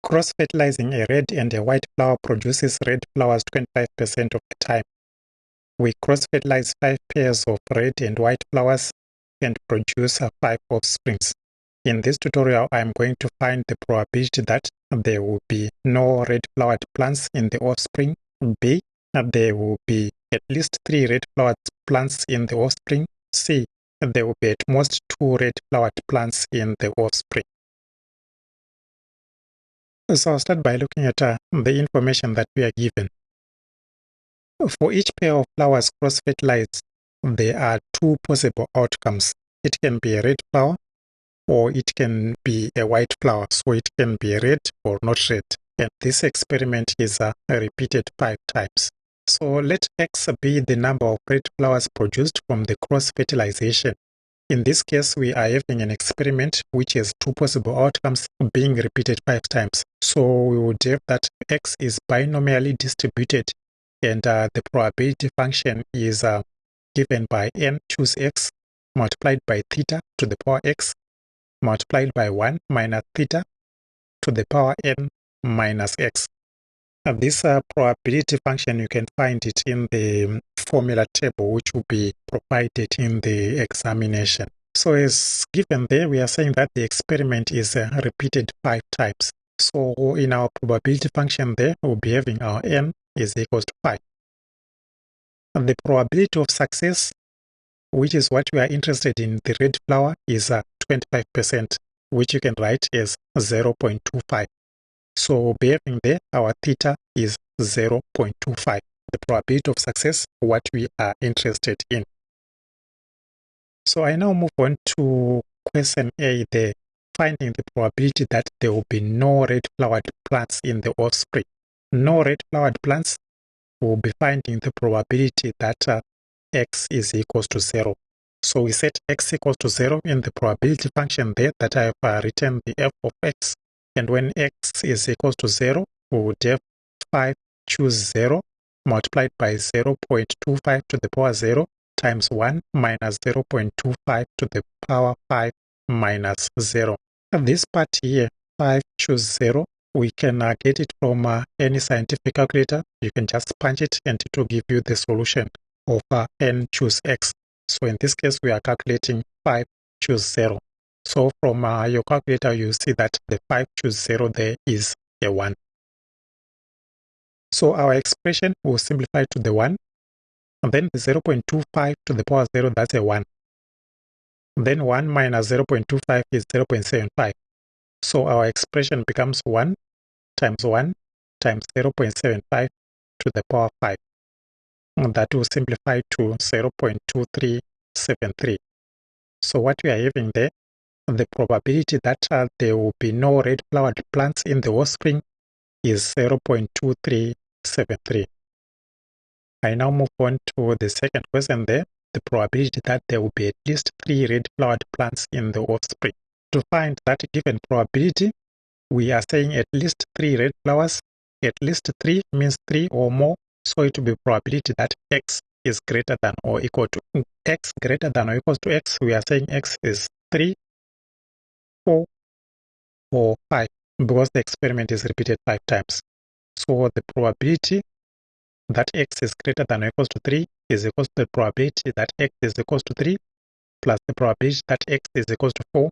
Cross-fertilizing a red and a white flower produces red flowers 25% of the time. We cross-fertilize 5 pairs of red and white flowers and produce 5 offsprings. In this tutorial, I am going to find the probability that there will be no red-flowered plants in the offspring. B, there will be at least 3 red-flowered plants in the offspring. C, there will be at most 2 red-flowered plants in the offspring. So I'll start by looking at the information that we are given. For each pair of flowers cross-fertilized, there are 2 possible outcomes. It can be a red flower or it can be a white flower, so it can be red or not red. And this experiment is repeated 5 times. So let X be the number of red flowers produced from the cross-fertilization. In this case, we are having an experiment which has 2 possible outcomes being repeated 5 times. So we would have that X is binomially distributed, and the probability function is given by n choose X multiplied by theta to the power X multiplied by 1 minus theta to the power n minus X. This probability function, you can find it in the formula table which will be provided in the examination. So as given there, we are saying that the experiment is repeated 5 times. So in our probability function there, we'll be having our n is equals to 5. The probability of success, which is what we are interested in, the red flower, is 25%, which you can write as 0.25. So we'll be having there, our theta is 0.25. The probability of success, what we are interested in. So I now move on to question A there, finding the probability that there will be no red-flowered plants in the offspring. No red-flowered plants, we'll be finding the probability that X is equals to 0. So we set X equals to 0 in the probability function there that I have written the f of X. And when X is equals to 0, we would have 5 choose 0 multiplied by 0.25 to the power 0 times 1 minus 0.25 to the power 5 minus 0. And this part here, 5 choose 0, we can get it from any scientific calculator. You can just punch it and it will give you the solution of n choose X. So in this case, we are calculating 5 choose 0. So from your calculator, you see that the 5 choose 0 there is a 1. So our expression will simplify to the 1. And then the 0.25 to the power 0, that's a 1. And then 1 minus 0.25 is 0.75. So our expression becomes 1 times 0.75 to the power 5. And that will simplify to 0.2373. So what we are having there, the probability that there will be no red-flowered plants in the offspring is 0.2373. I now move on to the second question there, the probability that there will be at least 3 red-flowered plants in the offspring. To find that given probability, we are saying at least 3 red flowers. At least 3 means 3 or more, so it will be probability that X is greater than or equal to X greater than or equals to X. We are saying X is 3, 4, or 5, because the experiment is repeated 5 times. So the probability that X is greater than or equals to 3 is equals to the probability that X is equals to 3 plus the probability that X is equals to 4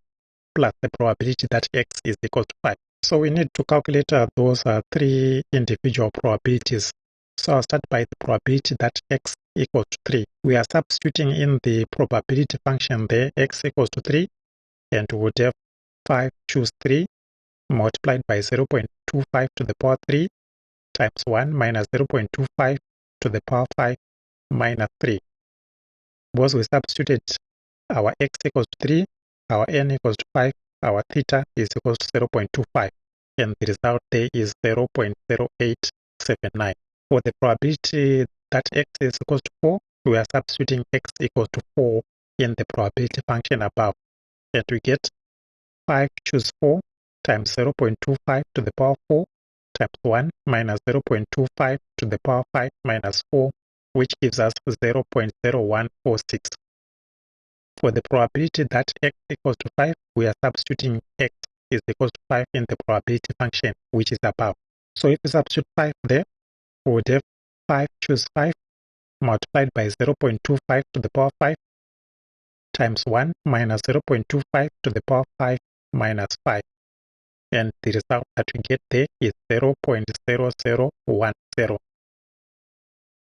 plus the probability that X is equals to 5. So we need to calculate those 3 individual probabilities. So I'll start by the probability that X equals to 3. We are substituting in the probability function there, X equals to 3, and we would have 5 choose 3 multiplied by 0.25 to the power 3 times 1 minus 0.25 to the power 5 minus 3. Because we substituted our X equals to 3, our n equals to 5, our theta is equals to 0.25, and the result there is 0.0879. For the probability that X is equals to 4, we are substituting X equals to 4 in the probability function above, and we get 5 choose 4 times 0.25 to the power 4 times 1 minus 0.25 to the power 5 minus 4, which gives us 0.0146. For the probability that X equals to 5, we are substituting X is equal to 5 in the probability function, which is above. So if we substitute 5 there, we would have 5 choose 5 multiplied by 0.25 to the power 5 times 1 minus 0.25 to the power 5 minus 5. And the result that we get there is 0.0010.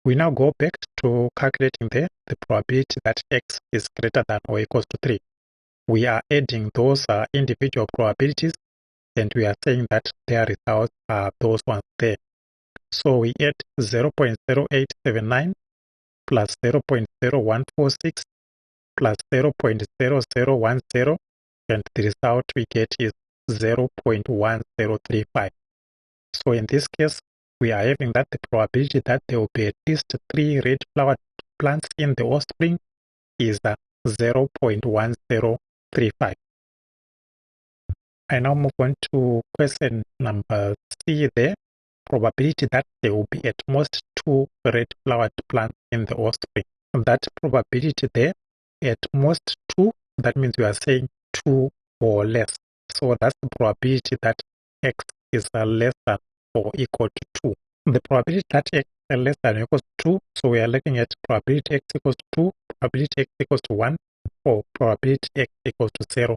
We now go back to calculating the probability that x is greater than or equals to 3. We are adding those individual probabilities, and we are saying that their results are those ones there. So we add 0.0879 plus 0.0146 plus 0.0010, and the result we get is 0.1035. So in this case, we are having that the probability that there will be at least 3 red flowered plants in the offspring is 0.1035. I now move on to question number C there. Probability that there will be at most 2 red flowered plants in the offspring. That probability there, at most 2, that means we are saying 2 or less. So that's the probability that x is less than or equal to 2. The probability that x is less than or equals to 2, so we are looking at probability x equals to 2, probability x equals to 1, or probability x equals to 0.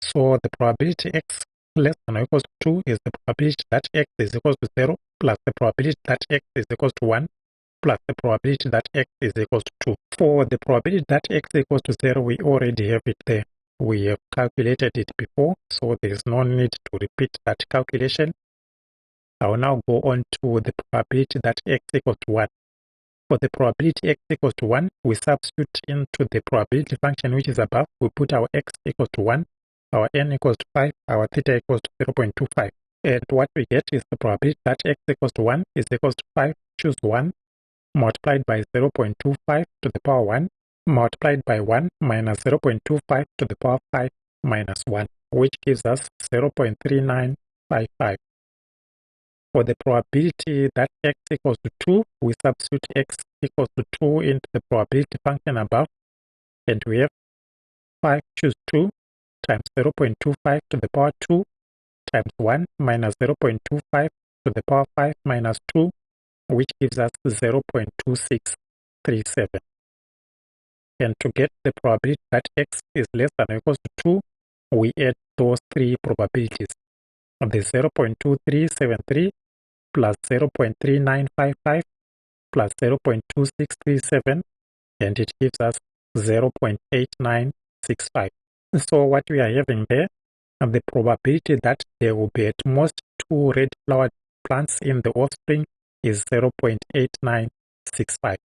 So the probability x less than or equals to 2 is the probability that x is equal to 0 plus the probability that x is equal to 1 plus the probability that x is equal to 2. For the probability that x equals to 0, we already have it there. We have calculated it before, so there is no need to repeat that calculation. I will now go on to the probability that x equals to 1. For the probability x equals to 1, we substitute into the probability function which is above. We put our x equals to 1, our n equals to 5, our theta equals to 0.25. And what we get is the probability that x equals to 1 is equals to 5, choose 1, multiplied by 0.25 to the power 1, multiplied by 1 minus 0.25 to the power 5 minus 1, which gives us 0.3955. For the probability that x equals to 2, we substitute x equals to 2 into the probability function above, and we have 5 choose 2 times 0.25 to the power 2 times 1 minus 0.25 to the power 5 minus 2, which gives us 0.2637. And to get the probability that x is less than or equals to 2, we add those 3 probabilities. The 0.2373 plus 0.3955 plus 0.2637, and it gives us 0.8965. So what we are having there, the probability that there will be at most 2 red flowered plants in the offspring is 0.8965.